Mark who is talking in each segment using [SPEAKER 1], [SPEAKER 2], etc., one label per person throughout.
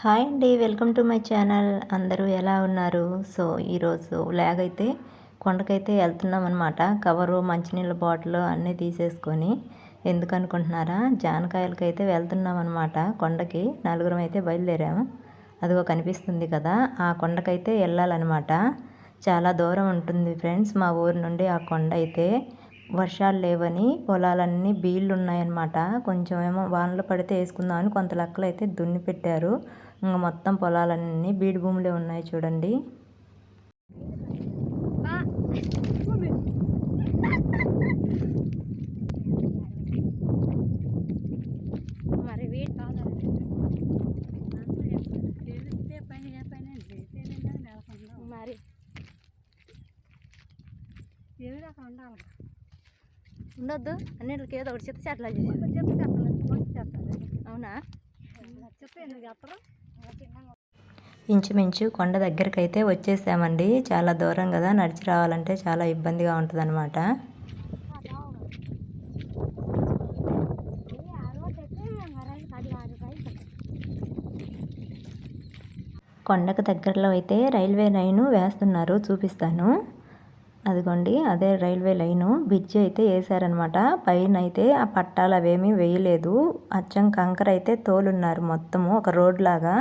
[SPEAKER 1] Hi అండి, welcome to my channel. అందరూ ఎలా ఉన్నారు? సో ఈరోజు అయితే కొండకైతే వెళ్తున్నాం అనమాట. కవరు, మంచినీళ్ళ బాటిల్ అన్నీ తీసేసుకొని. ఎందుకు అనుకుంటున్నారా? జానకాయలకైతే వెళ్తున్నాం అనమాట. కొండకి నలుగురం అయితే బయలుదేరాము. అదిగో కనిపిస్తుంది కదా, ఆ కొండకైతే వెళ్ళాలన్నమాట. చాలా దూరం ఉంటుంది ఫ్రెండ్స్ మా ఊరు నుండి ఆ కొండ అయితే. వర్షాలు లేవని పొలాలన్నీ బీళ్ళు ఉన్నాయన్నమాట. కొంచెం ఏమో వానలు పడితే వేసుకుందామని కొంత లెక్కలు అయితే దున్ని పెట్టారు. ఇంకా మొత్తం పొలాలన్నీ బీడు భూములే ఉన్నాయి చూడండి.
[SPEAKER 2] మరి ఉండొద్దు అన్నింటికి ఏదో ఒకటి చెత్త చెట్ల అవునా?
[SPEAKER 1] ఇంచుమించు కొండ దగ్గరికి అయితే వచ్చేసామండి. చాలా దూరం కదా, నడిచి రావాలంటే చాలా ఇబ్బందిగా ఉంటుంది అనమాట. కొండకు దగ్గరలో అయితే రైల్వే లైను వేస్తున్నారు, చూపిస్తాను. అదిగోండి, అదే రైల్వే లైను. బ్రిడ్జి అయితే వేసారనమాట. పైన అయితే ఆ పట్టాలు అవేమీ వేయలేదు. అచ్చం కంకర అయితే తోలున్నారు మొత్తము, ఒక రోడ్ లాగా.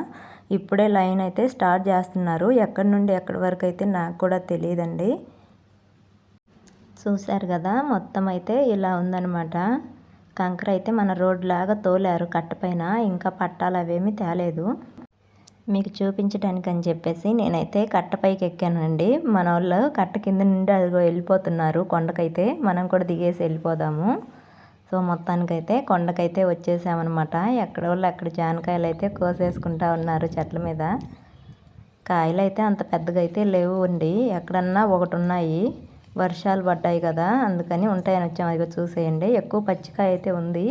[SPEAKER 1] ఇప్పుడే లైన్ అయితే స్టార్ట్ చేస్తున్నారు. ఎక్కడి నుండి ఎక్కడి వరకు అయితే నాకు కూడా తెలియదండి. చూశారు కదా, మొత్తం అయితే ఇలా ఉందన్నమాట. కంకర అయితే మన రోడ్ లాగా తోలారు కట్టపైన. ఇంకా పట్టాలు అవేమీ తేలేదు. మీకు చూపించడానికి అని చెప్పేసి నేనైతే కట్టపైకి ఎక్కానండి. మన వాళ్ళు కట్ట కింద నుండి అదిగో వెళ్ళిపోతున్నారు కొండకైతే. మనం కూడా దిగేసి వెళ్ళిపోదాము. సో మొత్తానికైతే కొండకైతే వచ్చేసామన్నమాట. ఎక్కడ వాళ్ళు అక్కడ జానకాయలు అయితే కోసేసుకుంటా ఉన్నారు చెట్ల మీద. కాయలు అయితే అంత పెద్దగా అయితే లేవు అండి, ఎక్కడన్నా ఒకటి ఉన్నాయి. వర్షాలు పడ్డాయి కదా, అందుకని ఉంటాయని వచ్చాము. అదిగో చూసేయండి, ఎక్కువ పచ్చికాయ అయితే ఉంది.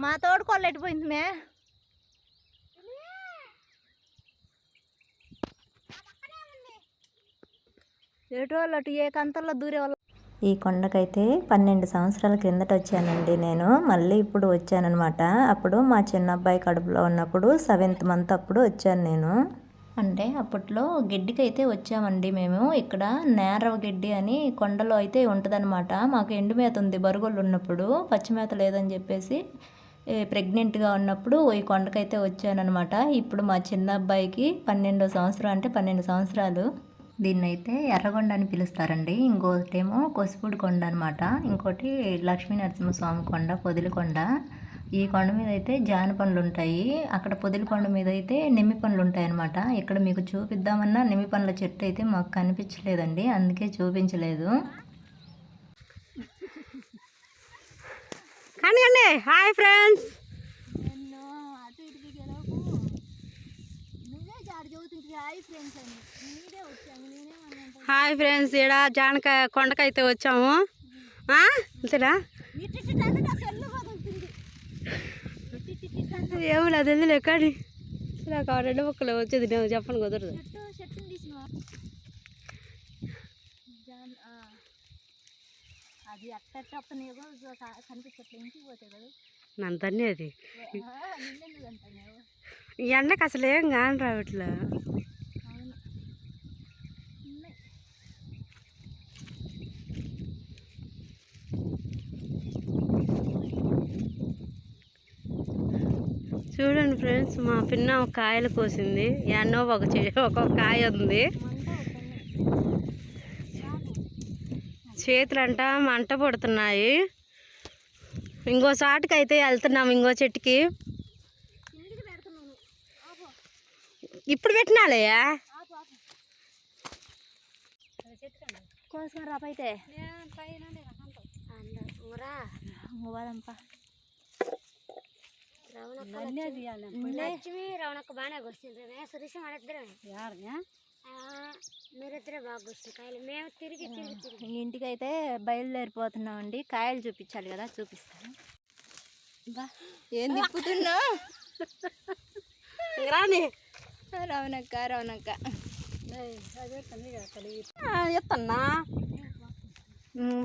[SPEAKER 2] మా తోడు కోళ్ళు ఎట్టిపోయింది మే. ఎటు వాళ్ళు అటు ఏ కంతల్లో దూరే వాళ్ళు.
[SPEAKER 1] ఈ కొండకైతే 12 సంవత్సరాల కిందట వచ్చానండి నేను. మళ్ళీ ఇప్పుడు వచ్చానమాట. అప్పుడు మా చిన్న అబ్బాయి కడుపులో ఉన్నప్పుడు 7th మంత్ అప్పుడు వచ్చాను నేను. అంటే అప్పట్లో గిడ్డికైతే వచ్చామండి మేము. ఇక్కడ నేరవ గిడ్డి అని కొండలో అయితే ఉంటుందన్నమాట. మాకు ఎండు మేత ఉంది బరుగుళ్ళు ఉన్నప్పుడు, పచ్చిమేత లేదని చెప్పేసి ప్రెగ్నెంట్గా ఉన్నప్పుడు ఈ కొండకైతే వచ్చానమాట. ఇప్పుడు మా చిన్న అబ్బాయికి 12వ సంవత్సరం, అంటే 12 సంవత్సరాలు. దీన్నైతే ఎర్రగొండ అని పిలుస్తారండి. ఇంకోటేమో కొసిపూడి కొండ అనమాట. ఇంకోటి లక్ష్మీ నరసింహస్వామి కొండ, పొదిలికొండ. ఈ కొండ మీద అయితే జాన పండ్లు ఉంటాయి. అక్కడ పొదిలికొండ మీద అయితే నిమ్మి పండ్లు ఉంటాయి అనమాట. ఇక్కడ మీకు చూపిద్దామన్నా నిమ్మి పండ్ల చెట్టు అయితే మాకు కనిపించలేదండి, అందుకే చూపించలేదు.
[SPEAKER 2] కానీ హాయ్ ఫ్రెండ్స్. హాయ్ ఫ్రెండ్స్, ఇక్కడ జానకాయ కొండకైతే వచ్చాము. అంతేనా? ఏమి లేదు, ఎందులే కానీ నాకు 2 ముక్కలు వచ్చేది నేను చెప్పను కుదరదు. అది నంతనే అది ఎండకు అసలు ఏం కాని రావట్లా. చూడండి ఫ్రెండ్స్, మా పిన్న ఒక కాయలు కోసింది. ఎన్నో ఒక కాయ ఉంది. చేతులంట మంట పడుతున్నాయి. ఇంకో చాటుకి అయితే వెళ్తున్నాము, ఇంకో చెట్టుకి. ఇప్పుడు పెట్టినాలయ్యా కోసుకొని రాపైతే
[SPEAKER 3] లక్ష్మి రవణక్క బాగానే వస్తుంది. సురేష్ వాళ్ళిద్దరే మీరిద్దరే బాగా వస్తుంది కాయలు. మేము తిరిగి
[SPEAKER 1] ఇంటికి అయితే బయలుదేరిపోతున్నాం అండి. కాయలు చూపించాలి కదా, చూపిస్తాను. ఏం తిప్పుతున్నా
[SPEAKER 2] రాని
[SPEAKER 1] రవణక్క
[SPEAKER 2] ఎత్తన్నా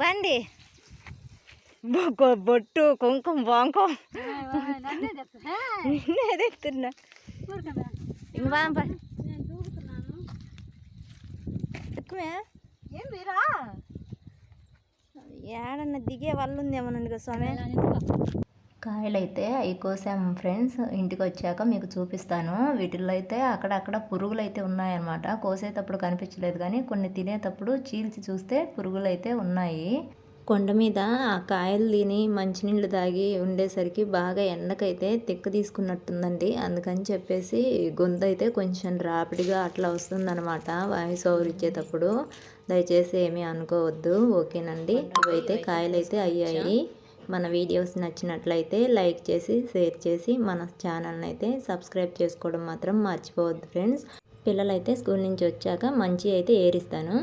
[SPEAKER 1] బండి
[SPEAKER 2] బొట్టు కుంకుమ బాంకం ఎత్తున్నా ఏడన్నా దిగే వాళ్ళు ఉందేమోనండి స్వామి.
[SPEAKER 1] కాయలైతే అవి కోసాము ఫ్రెండ్స్. ఇంటికి వచ్చాక మీకు చూపిస్తాను. వీటిల్లో అయితే అక్కడక్కడ పురుగులు అయితే ఉన్నాయన్నమాట. కోసేటప్పుడు కనిపించలేదు కానీ కొన్ని తినేటప్పుడు చీల్చి చూస్తే పురుగులు అయితే ఉన్నాయి. కొండ మీద ఆ కాయలు తిని మంచినీళ్ళు తాగి ఉండేసరికి బాగా ఎండకైతే తెక్కు తీసుకున్నట్టుందండి. అందుకని చెప్పేసి గొంతు అయితే కొంచెం రాపిడిగా అట్లా వస్తుందన్నమాట వాయిస్ ఓవర్ ఇచ్చేటప్పుడు. దయచేసి ఏమీ అనుకోవద్దు, ఓకేనండి. ఇవైతే కాయలు అయితే అయ్యాయి. మన వీడియోస్ నచ్చినట్లయితే లైక్ చేసి షేర్ చేసి మన ఛానల్ని అయితే సబ్స్క్రైబ్ చేసుకోవడం మాత్రం మర్చిపోవద్దు ఫ్రెండ్స్. పిల్లలైతే స్కూల్ నుంచి వచ్చాక మంచి అయితే ఏరిస్తాను.